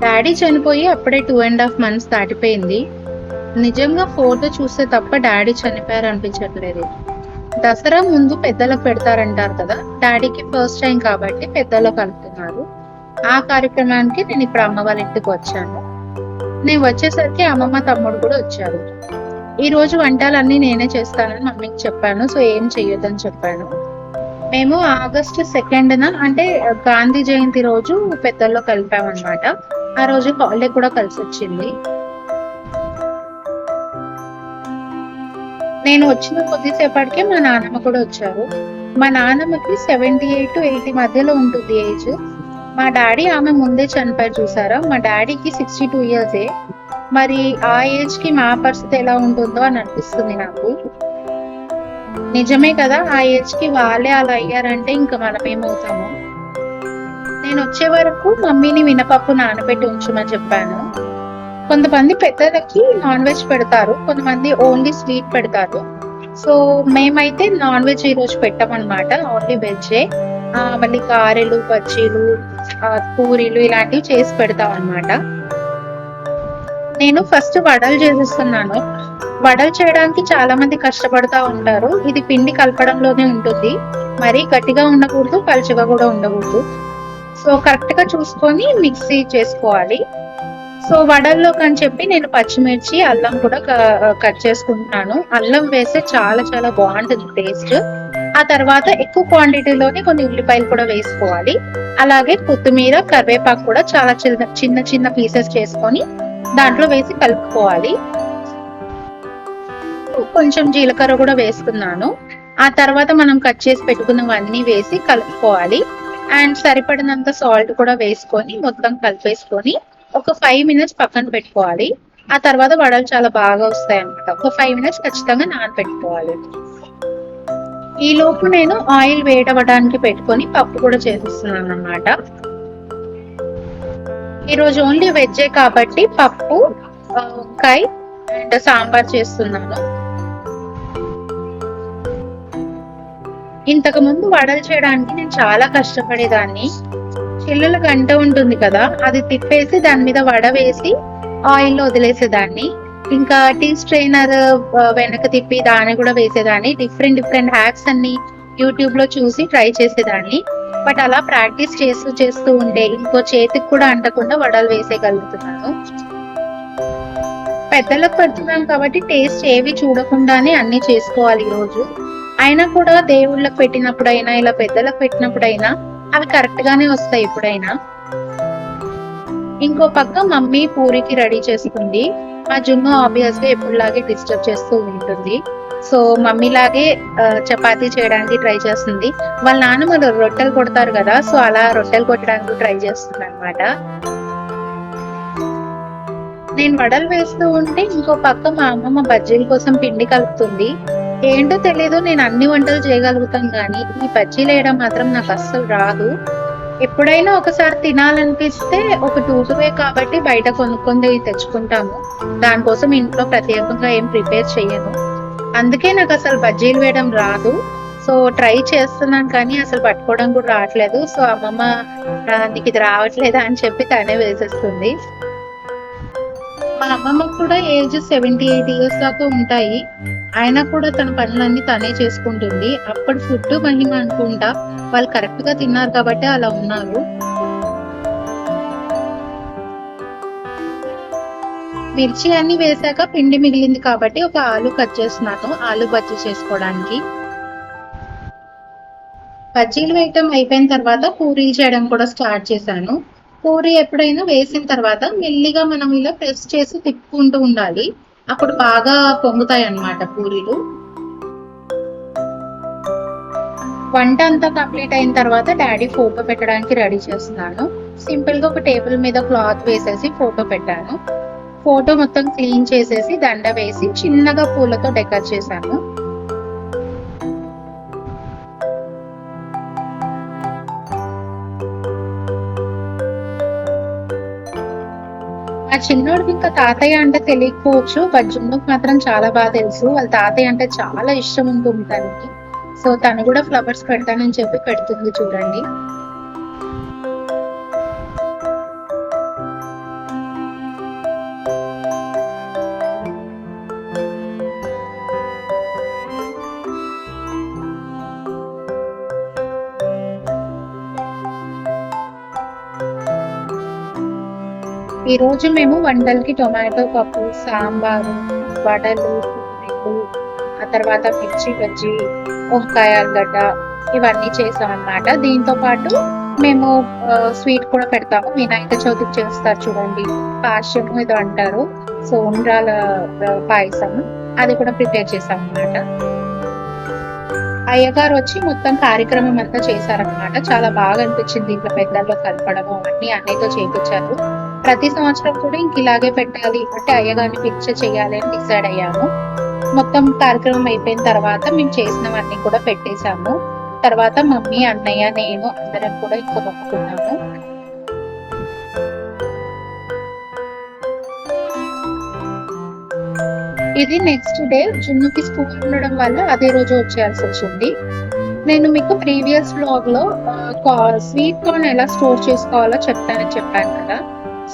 Daddy చనిపోయి అప్పుడే 2.5 months దాటిపోయింది. నిజంగా ఫోటో చూస్తే తప్ప డాడీ చనిపోయారు అనిపించట్లేదు. దసరా ముందు పెద్దలకు పెడతారంటారు కదా, డాడీకి ఫస్ట్ టైం కాబట్టి పెద్దలకు కలుపుతున్నారు. ఆ కార్యక్రమానికి నేను ఇప్పుడు అమ్మ వాళ్ళ ఇంటికి వచ్చాను. నేను వచ్చేసరికి అమ్మమ్మ తమ్ముడు కూడా వచ్చారు. ఈ రోజు వంటలన్నీ నేనే చేస్తానని మమ్మీకి చెప్పాను. సో ఏం చెయ్యొద్దని చెప్పాను. మేము August 2nd అంటే గాంధీ జయంతి రోజు పెద్దల్లో కలిపామన్నమాట. ఆ రోజు హాలిడే కూడా కలిసి వచ్చింది. నేను వచ్చిన కొద్దిసేపటికే మా నాన్నమ్మ కూడా వచ్చారు. మా నాన్నమ్మకి 78 to 80 మధ్యలో ఉంటుంది ఏజ్. మా డాడీ ఆమె ముందే చనిపోయారు చూసారా. మా డాడీకి 62 years. మరి ఆ ఏజ్ కి మా పరిస్థితి ఎలా ఉంటుందో అని అనిపిస్తుంది నాకు. నిజమే కదా, ఆ ఏజ్ కి వాళ్ళే అలా అయ్యారంటే ఇంకా మనం ఏమవుతాము. నేను వచ్చే వరకు మమ్మీని మినపప్పు నానబెట్టి ఉంచమని చెప్పాను. కొంతమంది పెద్దలకి నాన్ వెజ్ పెడతారు, కొంతమంది ఓన్లీ స్వీట్ పెడతారు. సో మేమైతే నాన్ వెజ్ ఈ రోజు పెట్టామన్నమాట, ఓన్లీ వెజ్జే. మళ్ళీ గారెలు, బజ్జీలు, పూరీలు ఇలాంటివి చేసి పెడతాం అన్నమాట. నేను ఫస్ట్ వడలు చేసేస్తున్నాను. వడలు చేయడానికి చాలా మంది కష్టపడతా ఉంటారు. ఇది పిండి కలపడంలోనే ఉంటుంది. మరీ గట్టిగా ఉండకూడదు, పలుచగా కూడా ఉండకూడదు. సో కరెక్ట్ గా చూసుకొని మిక్సీ చేసుకోవాలి. సో వడల్లోకి అని చెప్పి నేను పచ్చిమిర్చి, అల్లం కూడా కట్ చేసుకుంటున్నాను. అల్లం వేస్తే చాలా చాలా బాగుంటుంది టేస్ట్. ఆ తర్వాత ఎక్కువ క్వాంటిటీలోనే కొన్ని ఉల్లిపాయలు కూడా వేసుకోవాలి. అలాగే కొత్తిమీర, కరివేపాకు కూడా చాలా చిన్న చిన్న పీసెస్ చేసుకొని దాంట్లో వేసి కలుపుకోవాలి. కొంచెం జీలకర్ర కూడా వేస్తున్నాను. ఆ తర్వాత మనం కట్ చేసి పెట్టుకున్నవన్నీ వేసి కలుపుకోవాలి. అండ్ సరిపడినంత సాల్ట్ కూడా వేసుకొని మొత్తం కలిపేసుకొని ఒక 5 minutes పక్కన పెట్టుకోవాలి. ఆ తర్వాత వడలు చాలా బాగా వస్తాయి అన్నమాట. ఒక 5 minutes ఖచ్చితంగా నానబెట్టుకోవాలి. ఈ లోపు నేను ఆయిల్ వేడవడానికి పెట్టుకొని పప్పు కూడా చేసేస్తున్నాను అన్నమాట. ఈరోజు ఓన్లీ వెజ్జే కాబట్టి పప్పు, వంకాయ అండ్ సాంబార్ చేస్తున్నాను. ఇంతకు ముందు వడలు చేయడానికి నేను చాలా కష్టపడేదాన్ని. చిల్లుల గంట ఉంటుంది కదా, అది తిప్పేసి దాని మీద వడ వేసి ఆయిల్లో వదిలేసేదాన్ని. ఇంకా టీ స్ట్రైనర్ వెనక తిప్పి దాన్ని కూడా వేసేదాన్ని. డిఫరెంట్ హ్యాక్స్ అన్ని యూట్యూబ్ లో చూసి ట్రై చేసేదాన్ని. బట్ అలా ప్రాక్టీస్ చేస్తూ ఉంటే ఇంకో చేతికి కూడా అంటకుండా వడలు వేసేయగలుగుతున్నాను. పెద్దలకు పెడుతున్నాం కాబట్టి టేస్ట్ ఏవి చూడకుండానే అన్ని చేసుకోవాలి ఈ రోజు. అయినా కూడా దేవుళ్ళకి పెట్టినప్పుడైనా ఇలా పెద్దలకు పెట్టినప్పుడైనా అవి కరెక్ట్ గానే వస్తాయి ఎప్పుడైనా. ఇంకో పక్క మమ్మీ పూరికి రెడీ చేసుకుంది. మా జున్ను ఆబ్వియస్ గా ఎప్పుడులాగే డిస్టర్బ్ చేస్తూ ఉంటుంది. సో మమ్మీ లాగే చపాతీ చేయడానికి ట్రై చేస్తుంది. వాళ్ళ నాన్న రొట్టెలు కొడతారు కదా, సో అలా రొట్టెలు కొట్టడానికి ట్రై చేస్తుంది అనమాట. నేను వడలు వేస్తూ ఉంటే ఇంకో పక్క మా అమ్మమ్మ బజ్జీల కోసం పిండి కలుపుతుంది. ఏంటో తెలీదు, నేను అన్ని వంటలు చేయగలుగుతాను కానీ ఈ బజ్జీలు వేయడం మాత్రం నాకు అస్సలు రాదు. ఎప్పుడైనా ఒకసారి తినాలనిపిస్తే ఒక 2 way కాబట్టి బయట కొనుక్కొని తెచ్చుకుంటాము. దానికోసం ఇంట్లో ప్రత్యేకంగా ఏం ప్రిపేర్ చెయ్యను. అందుకే నాకు అసలు బజ్జీలు వేయడం రాదు. సో ట్రై చేస్తున్నాను కానీ అసలు పట్టుకోవడం కూడా రావట్లేదు. సో అమ్మమ్మ నీకు ఇది రావట్లేదా అని చెప్పి తనే వేసేస్తుంది. మా అమ్మమ్మ కూడా ఏజ్ 78 years దాకా ఉంటాయి. అయినా కూడా తన పనులన్నీ తనే చేసుకుంటుంది. అప్పటి ఫుడ్ మహిమ అనుకుంటా. వాళ్ళు కరెక్ట్ గా తిన్నారు కాబట్టి అలా ఉన్నారు. మిర్చి అన్ని వేసాక పిండి మిగిలింది కాబట్టి ఒక ఆలు కట్ చేస్తున్నాను, ఆలు బజ్జీ చేసుకోవడానికి. బజ్జీలు వేయటం అయిపోయిన తర్వాత పూరీలు చేయడం కూడా స్టార్ట్ చేశాను. పూరి ఎప్పుడైనా వేసిన తర్వాత మెల్లిగా మనం ఇలా ప్రెస్ చేసి తిప్పుకుంటూ ఉండాలి. అప్పుడు బాగా పొంగుతాయి అన్నమాట పూరీలు. వంట అంతా కంప్లీట్ అయిన తర్వాత డాడీ ఫోటో పెట్టడానికి రెడీ చేస్తున్నాను. సింపుల్ గా ఒక టేబుల్ మీద క్లాత్ వేసేసి ఫోటో పెట్టాను. ఫోటో మొత్తం క్లీన్ చేసేసి దండ వేసి చిన్నగా పూలతో డెకరేట్ చేశాను. ఆ చిన్నోడికి ఇంకా తాతయ్య అంటే తెలియకపోవచ్చు, బట్ జున్నుకు మాత్రం చాలా బాగా తెలుసు. వాళ్ళ తాతయ్య అంటే చాలా ఇష్టం ఉంటుంది తనకి. సో తను కూడా ఫ్లవర్స్ పెడతానని చెప్పి పెడుతుంది చూడండి. ఈ రోజు మేము వంటలకి టొమాటో పప్పు, సాంబారు, వడలు, పూరీలు, ఆ తర్వాత మిర్చి బజ్జీ, వంకాయ ఆలుగడ్డ ఇవన్నీ చేసామన్నమాట. దీంతో పాటు మేము స్వీట్ కూడా పెడతాము. వినాయక చవితికి చేస్తారు చూడండి, పాశ్యం ఏదో అంటారు. సో ఉండ్రాల పాయసం అది కూడా ప్రిపేర్ చేసాం అన్నమాట. అయ్యగారు వచ్చి మొత్తం కార్యక్రమం అంతా చేశారనమాట. చాలా బాగా అనిపించింది. ఇంట్లో పెద్దల్లో కలపడము అన్ని అన్నయ్యతో చేయించారు. ప్రతి సంవత్సరం కూడా ఇంక ఇలాగే పెట్టాలి అంటే అయ్యగారిని పిక్చర్ చేయాలి అని డిసైడ్ అయ్యాము. మొత్తం కార్యక్రమం అయిపోయిన తర్వాత మేము చేసినవన్నీ కూడా పెట్టేశాము. తర్వాత మమ్మీ, అన్నయ్య, నేను అందరం కూడా ఇంకా మొక్కుకున్నాము. ఇది నెక్స్ట్ డే. జున్నుకి స్కూల్ ఉండడం వల్ల అదే రోజు వచ్చేయాల్సి వచ్చింది. నేను మీకు ప్రీవియస్ వ్లాగ్ లో స్వీట్ కార్న్ ఎలా స్టోర్ చేసుకోవాలో చెప్పాను కదా.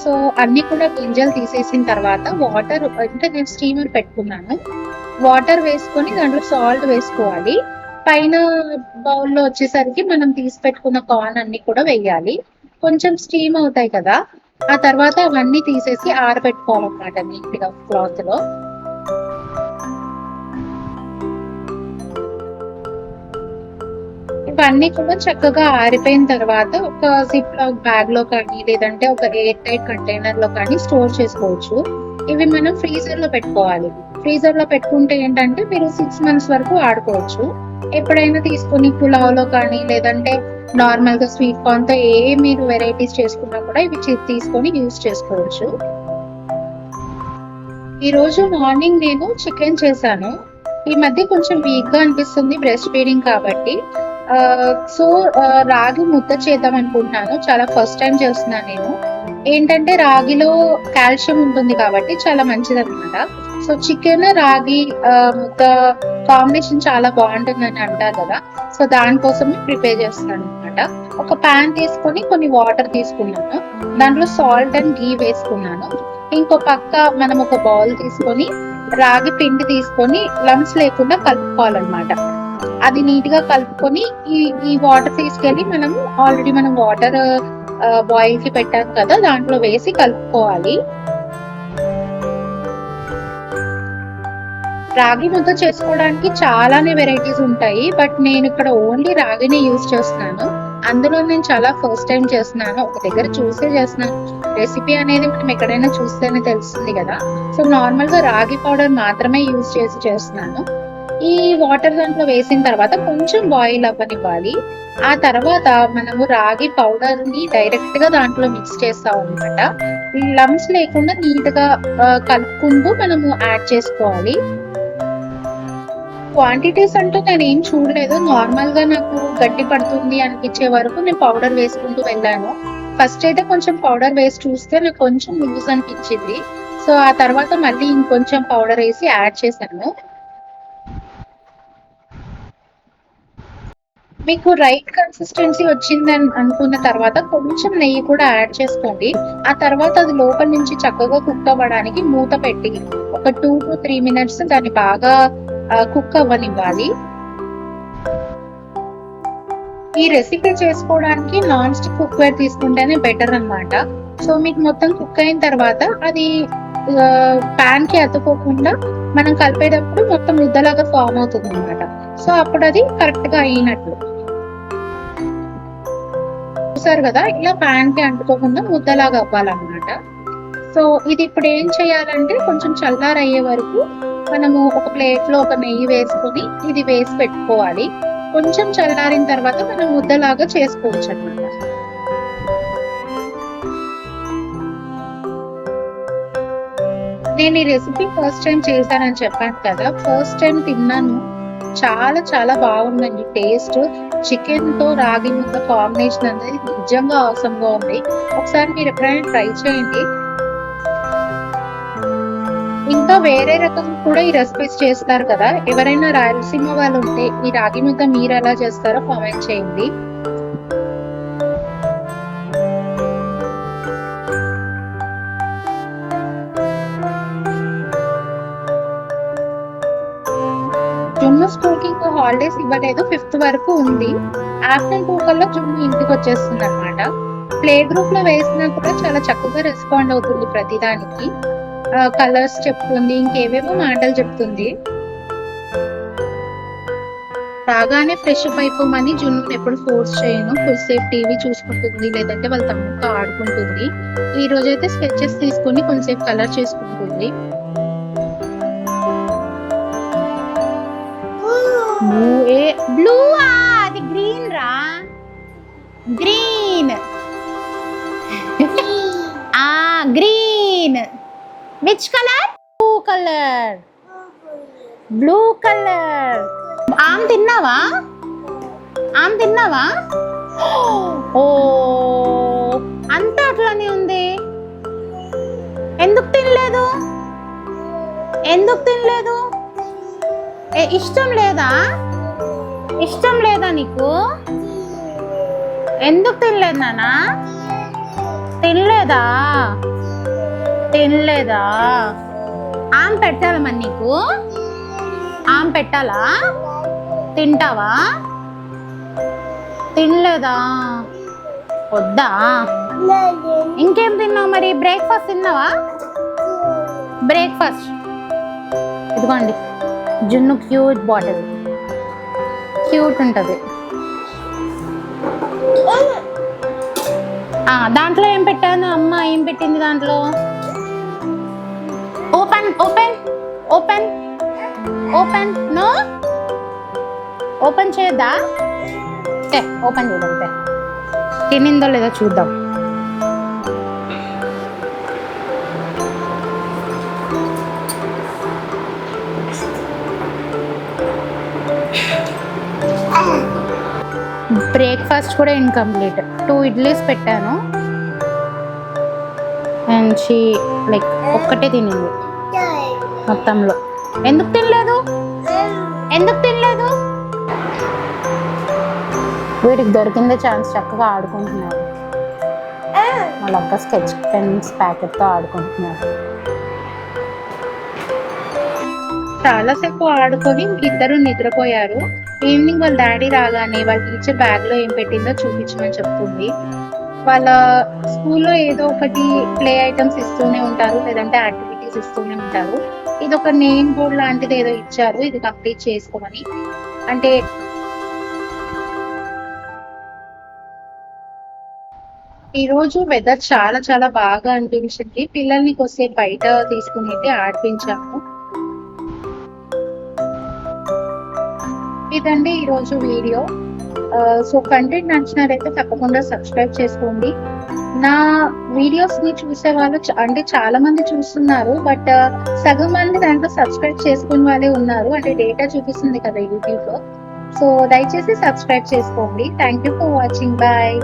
సో అన్ని కూడా గింజలు తీసేసిన తర్వాత వాటర్ అంటే నేను స్టీమర్ పెట్టుకున్నాను. వాటర్ వేసుకొని దాంట్లో సాల్ట్ వేసుకోవాలి. పైన బౌల్లో వచ్చేసరికి మనం తీసి పెట్టుకున్న కార్న్ అన్ని కూడా వేయాలి. కొంచెం స్టీమ్ అవుతాయి కదా, ఆ తర్వాత అవన్నీ తీసేసి ఆరబెట్టుకోవాలన్నమాట నీట్ గా క్లాత్ లో. ఇవన్నీ కూడా చక్కగా ఆరిపోయిన తర్వాత ఒక జిప్ లాక్ బ్యాగ్ లో కానీ లేదంటే ఒక ఎయిర్ టైట్ కంటైనర్ లో కానీ స్టోర్ చేసుకోవచ్చు. ఇవి మనం ఫ్రీజర్ లో పెట్టుకోవాలి. ఫ్రీజర్ లో పెట్టుకుంటే ఏంటంటే మీరు 6 months వరకు ఆడుకోవచ్చు. ఎప్పుడైనా తీసుకుని పులావ్ లో కానీ లేదంటే నార్మల్ గా స్వీట్ కార్న్ తో మీరు వెరైటీస్ చేసుకున్నా కూడా ఇవి తీసుకొని యూజ్ చేసుకోవచ్చు. ఈ రోజు మార్నింగ్ నేను చికెన్ చేశాను. ఈ మధ్య కొంచెం వీక్ గా అనిపిస్తుంది బ్రెస్ట్ ఫీడింగ్ కాబట్టి. సో రాగి ముద్ద చేద్దాం అనుకుంటున్నాను. చాలా ఫస్ట్ టైం చేస్తున్నాను నేను. ఏంటంటే రాగిలో కాల్షియం ఉంటుంది కాబట్టి చాలా మంచిది అనమాట. సో చికెన్ రాగి ముద్ద కాంబినేషన్ చాలా బాగుంటుందని అంటారు కదా. సో దానికోసం ప్రిపేర్ చేస్తున్నాను అనమాట. ఒక ప్యాన్ తీసుకొని కొన్ని వాటర్ తీసుకున్నాను. దాంట్లో సాల్ట్ అండ్ గీ వేసుకున్నాను. ఇంకో పక్క మనం ఒక బౌల్ తీసుకొని రాగి పిండి తీసుకొని లంప్స్ లేకుండా కలుపుకోవాలన్నమాట. అది నీట్ గా కలుపుకొని ఈ వాటర్ తీసుకెళ్లి మనం ఆల్రెడీ మనం వాటర్ బాయిల్ కి పెట్టాం కదా, దాంట్లో వేసి కలుపుకోవాలి. రాగి ముద్ద చేసుకోవడానికి చాలానే వెరైటీస్ ఉంటాయి, బట్ నేను ఇక్కడ ఓన్లీ రాగిని యూజ్ చేస్తున్నాను. అందులో నేను చాలా ఫస్ట్ టైం చేస్తున్నాను. ఒక దగ్గర చూసే చేస్తున్నాను. రెసిపీ అనేది మనం ఎక్కడైనా చూస్తేనే తెలుస్తుంది కదా. సో నార్మల్ గా రాగి పౌడర్ మాత్రమే యూజ్ చేసి చేస్తున్నాను. ఈ వాటర్ దాంట్లో వేసిన తర్వాత కొంచెం బాయిల్ అవ్వనివ్వాలి. ఆ తర్వాత మనము రాగి పౌడర్ ని డైరెక్ట్ గా దాంట్లో మిక్స్ చేస్తాం అనమాట. లంప్స్ లేకుండా నీట్ గా కలుపుకుంటూ మనము యాడ్ చేసుకోవాలి. క్వాంటిటీస్ అంటూ నేను ఏం చూడలేదు. నార్మల్ గా నాకు గట్టి పడుతుంది అనిపించే వరకు నేను పౌడర్ వేసుకుంటూ వెళ్ళాను. ఫస్ట్ అయితే కొంచెం పౌడర్ వేసి చూస్తే నాకు కొంచెం లూజ్ అనిపించింది. సో ఆ తర్వాత మళ్ళీ ఇంకొంచెం పౌడర్ వేసి యాడ్ చేశాను. మీకు రైట్ కన్సిస్టెన్సీ వచ్చిందని అనుకున్న తర్వాత కొంచెం నెయ్యి కూడా యాడ్ చేసుకోండి. ఆ తర్వాత అది లోపల నుంచి చక్కగా కుక్ అవ్వడానికి మూత పెట్టి ఒక 2 to 3 minutes దాన్ని బాగా కుక్ అవ్వనివ్వాలి. ఈ రెసిపీ చేసుకోవడానికి నాన్ స్టిక్ కుక్వేర్ తీసుకుంటేనే బెటర్ అన్నమాట. సో మీకు మొత్తం కుక్ అయిన తర్వాత అది పాన్ కి అతుక్కోకుండా మనం కలిపేటప్పుడు మొత్తం ముద్దలాగా ఫామ్ అవుతుంది అనమాట. సో అప్పుడు అది కరెక్ట్ గా అయినట్లు. చూసారు కదా, ఇలా పాన్ కి అంటుకోకుండా ముద్దలాగా అవ్వాలన్నమాట. సో ఇది ఇప్పుడు ఏం చేయాలంటే కొంచెం చల్లారయ్యే వరకు మనము ఒక ప్లేట్ లో ఒక నెయ్యి వేసుకొని ఇది వేసి పెట్టుకోవాలి. కొంచెం చల్లారిన తర్వాత మనం ముద్దలాగా చేసుకోవచ్చు అన్నమాట. నేను ఈ రెసిపీ ఫస్ట్ టైం చేశానని చెప్పాను కదా. ఫస్ట్ టైం తిన్నాను, చాలా చాలా బాగుందండి టేస్ట్. చికెన్ తో రాగి ముద్ద కాంబినేషన్ అనేది నిజంగా అవసరంగా ఉంది. ఒకసారి మీరు ఎప్పుడైనా ట్రై చేయండి. ఇంకా వేరే రకం కూడా ఈ రెసిపీస్ చేస్తారు కదా. ఎవరైనా రాయలసీమ వాళ్ళు ఉంటే ఈ రాగి ముద్ద మీరు ఎలా చేస్తారో కామెంట్ చేయండి. జున్ను స్కూల్ కి ఇంకా హాలిడేస్ ఇవ్వలేదు, 5th వరకు ఉంది. ఆఫ్టర్నూన్ 2 కల్లా జున్ను ఇంటికి వచ్చేస్తుంది అనమాట. ప్లే గ్రూప్ లో వేసినా కూడా చాలా చక్కగా రెస్పాండ్ అవుతుంది ప్రతిదానికి. కలర్స్ చెప్తుంది, ఇంకేవేవో మాటలు చెప్తుంది. రాగానే ఫ్రెష్ అప్ అయిపోమని జున్ను ఎప్పుడు ఫోర్స్ చేయను. కొద్దిసేపు టీవీ చూసుకుంటుంది, లేదంటే వాళ్ళ తమ్ముడితో ఆడుకుంటుంది. ఈ రోజైతే స్కెచెస్ తీసుకుని కొంచెంసేపు కలర్ చేసుకుంటుంది. బ్లూ అది గ్రీన్ రా, green. Green which colour? Blue colour, blue colour. ఆమ్ తిన్నావా? ఆమ్ తిన్నావా? ఓ అంతా అట్లానే ఉంది. ఎందుకు తినలేదు? ఎందుకు తినలేదు? ఇష్టం లేదా? ఇష్టం లేదా నీకు? ఎందుకు తినలేదు నానా? తినలేదా? తినలేదా? ఆమె పెట్టాలా మరి నీకు? ఆమె పెట్టాలా? తింటావా? తినలేదా? వద్దా? ఇంకేం తిన్నావు మరి? బ్రేక్ఫాస్ట్ తిన్నావా? బ్రేక్ఫాస్ట్ ఇదిగోండి, జున్ను క్యూట్ బాటిల్, క్యూట్ ఉంటుంది. దాంట్లో ఏం పెట్టాను? అమ్మ ఏం పెట్టింది దాంట్లో? Open open open open. No open చేయద్దా? ఓపెన్ చేద్దాం, తినిందో లేదో చూద్దాం. బ్రేక్ఫాస్ట్ కూడా ఇన్కంప్లీట్. 2 ఇడ్లీస్ పెట్టాను అండ్ షీ లైక్ ఒక్కటే తినింది మొత్తంలో. ఎందుకు తినలేదు? ఎందుకు తినలేదు? వీటికి దొరికిందే ఛాన్స్, చక్కగా ఆడుకుంటున్నారు. వాళ్ళక్క స్కెచ్ పెన్స్ ప్యాకెట్తో ఆడుకుంటున్నారు. చాలాసేపు ఆడుకొని ఇద్దరు నిద్రపోయారు. ఈవినింగ్ వాళ్ళ డాడీ రాగానే వాళ్ళ టీచర్ బ్యాగ్ లో ఏం పెట్టిందో చూపించమని చెప్తుంది. వాళ్ళ స్కూల్లో ఏదో ఒకటి ప్లే ఐటమ్స్ ఇస్తూనే ఉంటారు, లేదంటే యాక్టివిటీస్ ఇస్తూనే ఉంటారు. ఇది ఒక నేమ్ బోర్డ్ లాంటిది ఏదో ఇచ్చారు, ఇది కంప్లీట్ చేసుకోమని. అంటే ఈ రోజు వెదర్ చాలా చాలా బాగా అనిపించింది. పిల్లల్ని కొద్దిసేపు బయట తీసుకుని అయితే ఆడిపించాము. ఇదండి ఈరోజు వీడియో. సో కంటెంట్ నచ్చినట్లయితే తప్పకుండా సబ్స్క్రైబ్ చేసుకోండి. నా వీడియోస్ ని చూసే వాళ్ళు అంటే చాలా మంది చూస్తున్నారు, బట్ సగం మంది దాంట్లో సబ్స్క్రైబ్ చేసుకునే వాళ్ళే ఉన్నారు. అంటే డేటా చూపిస్తుంది కదా యూట్యూబ్ లో. సో దయచేసి సబ్స్క్రైబ్ చేసుకోండి. Thank you for watching. Bye.